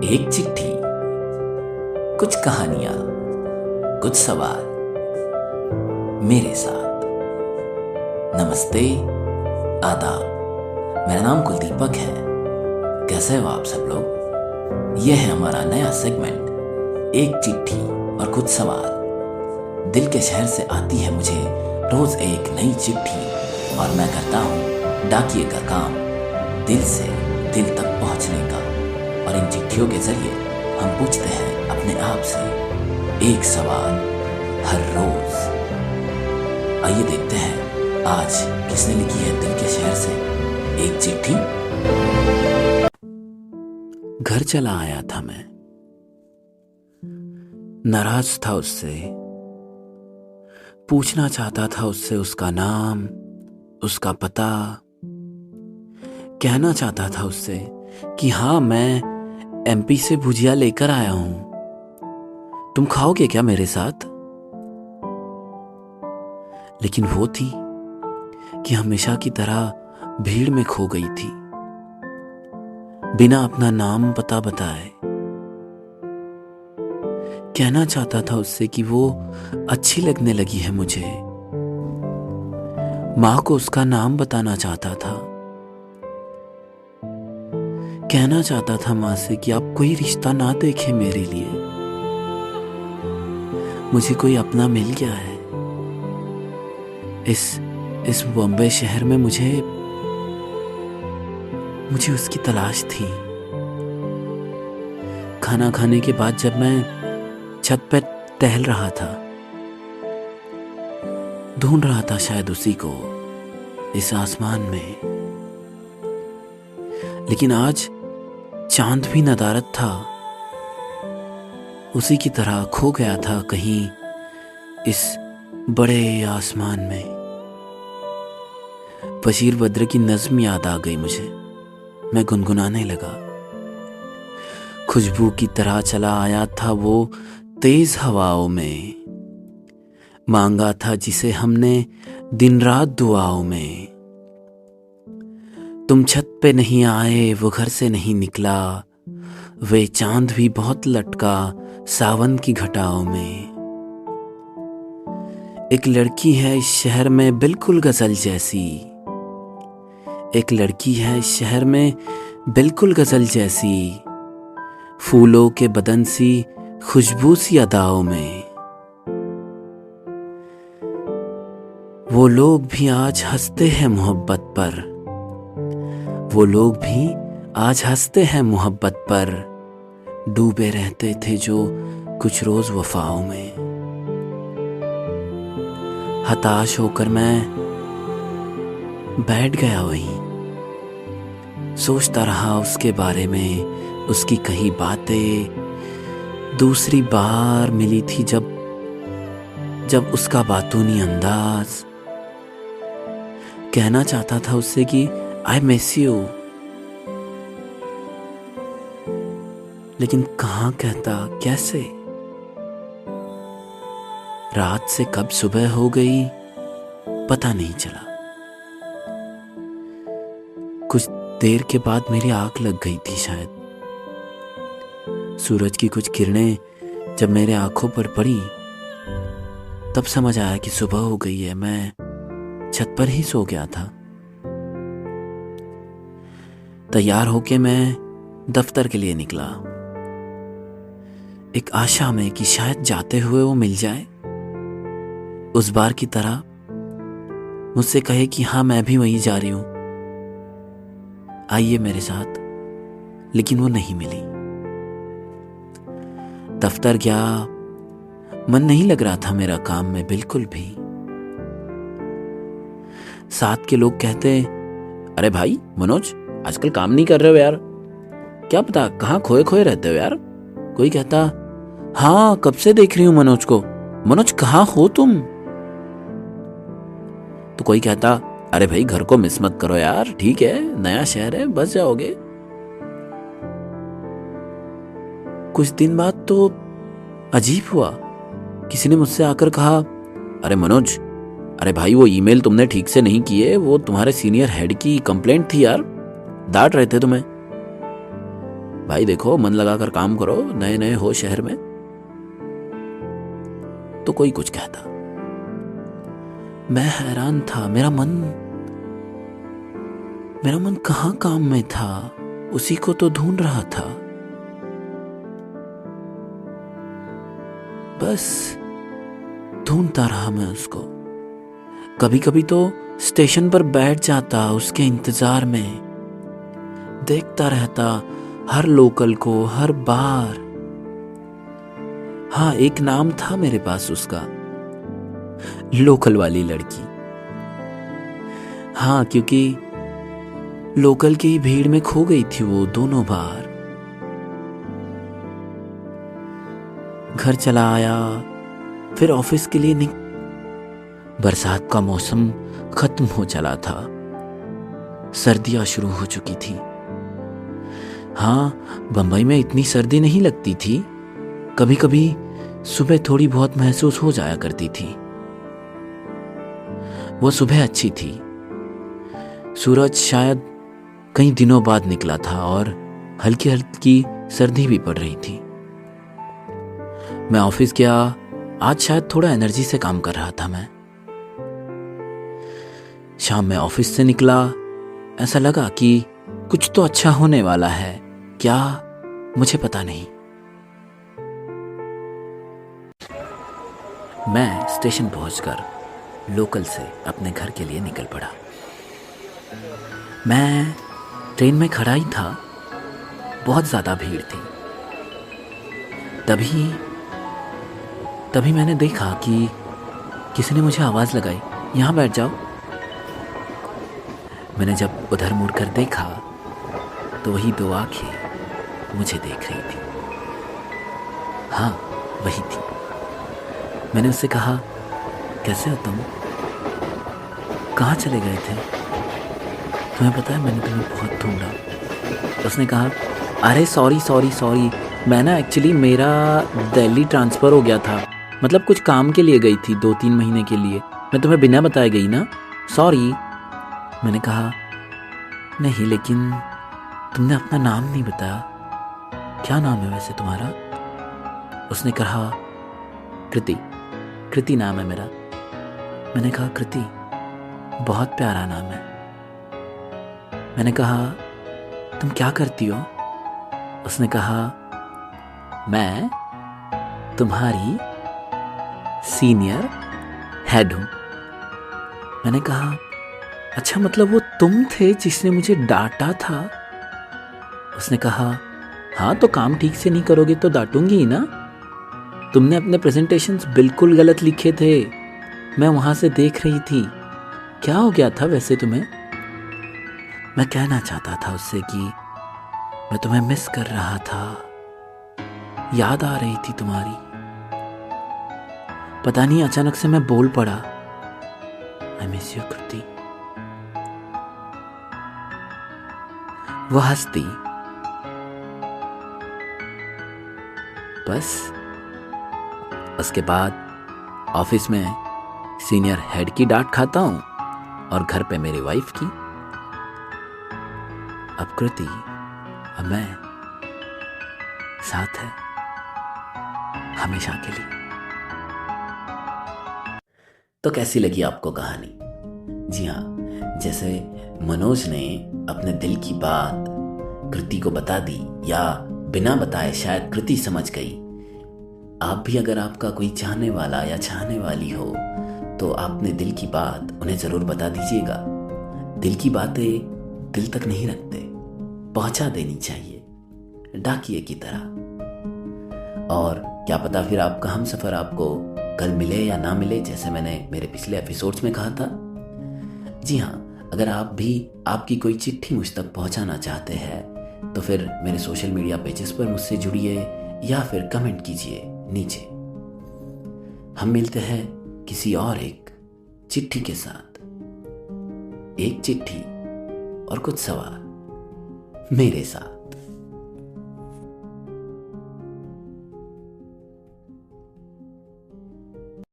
एक चिट्ठी, कुछ कहानियां, कुछ सवाल मेरे साथ। नमस्ते, आदाब। मेरा नाम कुलदीपक है। कैसे हो आप सब लोग? यह है हमारा नया सेगमेंट, एक चिट्ठी और कुछ सवाल। दिल के शहर से आती है मुझे रोज एक नई चिट्ठी और मैं करता हूँ डाकिए का काम, दिल से दिल तक पहुँचने का। और इन चिट्ठियों के जरिए हम पूछते हैं अपने आप से एक सवाल हर रोज। आइए देखते हैं आज किसने लिखी है दिल के शहर से एक चिट्ठी। घर चला आया था मैं, नाराज था उससे, पूछना चाहता था उससे उसका नाम, उसका पता। कहना चाहता था उससे कि हाँ, मैं एमपी से भुजिया लेकर आया हूं, तुम खाओगे क्या मेरे साथ? लेकिन वो थी कि हमेशा की तरह भीड़ में खो गई थी, बिना अपना नाम पता बताए। कहना चाहता था उससे कि वो अच्छी लगने लगी है मुझे। मां को उसका नाम बताना चाहता था। कहना चाहता था मां से कि आप कोई रिश्ता ना देखें मेरे लिए, मुझे कोई अपना मिल गया है। इस बॉम्बे शहर में मुझे उसकी तलाश थी। खाना खाने के बाद जब मैं छत पर टहल रहा था, ढूंढ रहा था शायद उसी को इस आसमान में, लेकिन आज चांद भी नदारद था, उसी की तरह खो गया था कहीं इस बड़े आसमान में। बशीर बद्र की नज्म याद आ गई मुझे, मैं गुनगुनाने लगा। खुशबू की तरह चला आया था वो तेज हवाओं में, मांगा था जिसे हमने दिन रात दुआओं में। तुम छत पे नहीं आए, वो घर से नहीं निकला, वे चांद भी बहुत लटका सावन की घटाओं में। एक लड़की है इस शहर में बिल्कुल गजल जैसी, एक लड़की है इस शहर में बिल्कुल गजल जैसी, फूलों के बदन सी खुशबू सी अदाओं में। वो लोग भी आज हंसते हैं मोहब्बत पर, वो लोग भी आज हंसते हैं मोहब्बत पर, डूबे रहते थे जो कुछ रोज वफाओं में। हताश होकर मैं बैठ गया वहीं, सोचता रहा उसके बारे में, उसकी कही बातें। दूसरी बार मिली थी जब उसका बातूनी अंदाज। कहना चाहता था उससे कि आई मिस यू, लेकिन कहाँ कहता, कैसे? रात से कब सुबह हो गई पता नहीं चला। कुछ देर के बाद मेरी आंख लग गई थी शायद। सूरज की कुछ किरणें जब मेरे आंखों पर पड़ी तब समझ आया कि सुबह हो गई है। मैं छत पर ही सो गया था। तैयार होके मैं दफ्तर के लिए निकला, एक आशा में कि शायद जाते हुए वो मिल जाए, उस बार की तरह मुझसे कहे कि हाँ, मैं भी वहीं जा रही हूं, आइए मेरे साथ। लेकिन वो नहीं मिली। दफ्तर गया, मन नहीं लग रहा था मेरा काम में बिल्कुल भी। साथ के लोग कहते, अरे भाई मनोज, आजकल काम नहीं कर रहे हो यार, क्या पता कहाँ खोए खोए रहते हो यार। कोई कहता, हाँ कब से देख रही हूं मनोज को, मनोज कहाँ हो तुम? तो कोई कहता, अरे भाई घर को मिस मत करो यार, ठीक है नया शहर है, बस जाओगे। कुछ दिन बाद तो अजीब हुआ, किसी ने मुझसे आकर कहा, अरे मनोज, अरे भाई वो ईमेल तुमने ठीक से नहीं किए, वो तुम्हारे सीनियर हेड की कंप्लेंट थी यार, डांट रहे थे तुम्हें। भाई देखो, मन लगाकर काम करो, नए नए हो शहर में। तो कोई कुछ कहता। मैं हैरान था, मेरा मन कहाँ काम में था, उसी को तो ढूंढ रहा था। बस ढूंढता रहा मैं उसको। कभी कभी तो स्टेशन पर बैठ जाता उसके इंतजार में, देखता रहता हर लोकल को, हर बार। हाँ, एक नाम था मेरे पास उसका, लोकल वाली लड़की। हाँ, क्योंकि लोकल की भीड़ में खो गई थी वो दोनों बार। घर चला आया, फिर ऑफिस के लिए बरसात का मौसम खत्म हो चला था, सर्दियां शुरू हो चुकी थी। हाँ, बंबई में इतनी सर्दी नहीं लगती थी, कभी कभी सुबह थोड़ी बहुत महसूस हो जाया करती थी। वो सुबह अच्छी थी, सूरज शायद कई दिनों बाद निकला था और हल्की हल्की सर्दी भी पड़ रही थी। मैं ऑफिस गया, आज शायद थोड़ा एनर्जी से काम कर रहा था मैं। शाम में ऑफिस से निकला, ऐसा लगा कि कुछ तो अच्छा होने वाला है, क्या मुझे पता नहीं। मैं स्टेशन पहुंचकर लोकल से अपने घर के लिए निकल पड़ा। मैं ट्रेन में खड़ा ही था, बहुत ज़्यादा भीड़ थी। तभी मैंने देखा कि किसी ने मुझे आवाज़ लगाई, यहाँ बैठ जाओ। मैंने जब उधर मुड़कर देखा तो वही दो आंखें मुझे देख रही थी। हाँ, वही थी। मैंने उससे कहा, कैसे हो तुम? कहाँ चले गए थे? तुम्हें पता है मैंने तुम्हें बहुत ढूंढा। उसने कहा, अरे सॉरी, मैं ना एक्चुअली मेरा दिल्ली ट्रांसफ़र हो गया था, मतलब कुछ काम के लिए गई थी 2-3 महीने के लिए। मैं तुम्हें बिना बताए गई ना, सॉरी। मैंने कहा, नहीं लेकिन तुमने अपना नाम नहीं बताया, क्या नाम है वैसे तुम्हारा? उसने कहा, कृति नाम है मेरा। मैंने कहा, कृति बहुत प्यारा नाम है। मैंने कहा, तुम क्या करती हो? उसने कहा, मैं तुम्हारी सीनियर हेड हूं। मैंने कहा, अच्छा, मतलब वो तुम थे जिसने मुझे डांटा था? उसने कहा, हाँ, तो काम ठीक से नहीं करोगे तो डांटूंगी ही ना। तुमने अपने प्रेजेंटेशंस बिल्कुल गलत लिखे थे, मैं वहां से देख रही थी। क्या हो गया था वैसे तुम्हें? मैं कहना चाहता था उससे कि मैं तुम्हें मिस कर रहा था, याद आ रही थी तुम्हारी। पता नहीं अचानक से मैं बोल पड़ा, आई मिस यू कृति। वो हंसती। बस उसके बाद ऑफिस में सीनियर हेड की डांट खाता हूं और घर पे मेरी वाइफ की। अब कृति और मैं साथ है हमेशा के लिए। तो कैसी लगी आपको कहानी? जी हाँ, जैसे मनोज ने अपने दिल की बात कृति को बता दी, या बिना बताए शायद कृति समझ गई। आप भी अगर आपका कोई चाहने वाला या चाहने वाली हो तो अपने दिल की बात उन्हें ज़रूर बता दीजिएगा। दिल की बातें दिल तक नहीं रखते, पहुंचा देनी चाहिए डाकिये की तरह। और क्या पता फिर आपका हमसफ़र आपको कल मिले या ना मिले, जैसे मैंने मेरे पिछले एपिसोड्स में कहा था। जी हाँ, अगर आप भी आपकी कोई चिट्ठी मुझ तक पहुंचाना चाहते हैं तो फिर मेरे सोशल मीडिया पेजेस पर मुझसे जुड़िए या फिर कमेंट कीजिए नीचे। हम मिलते हैं किसी और एक चिट्ठी के साथ। एक चिट्ठी और कुछ सवाल मेरे साथ।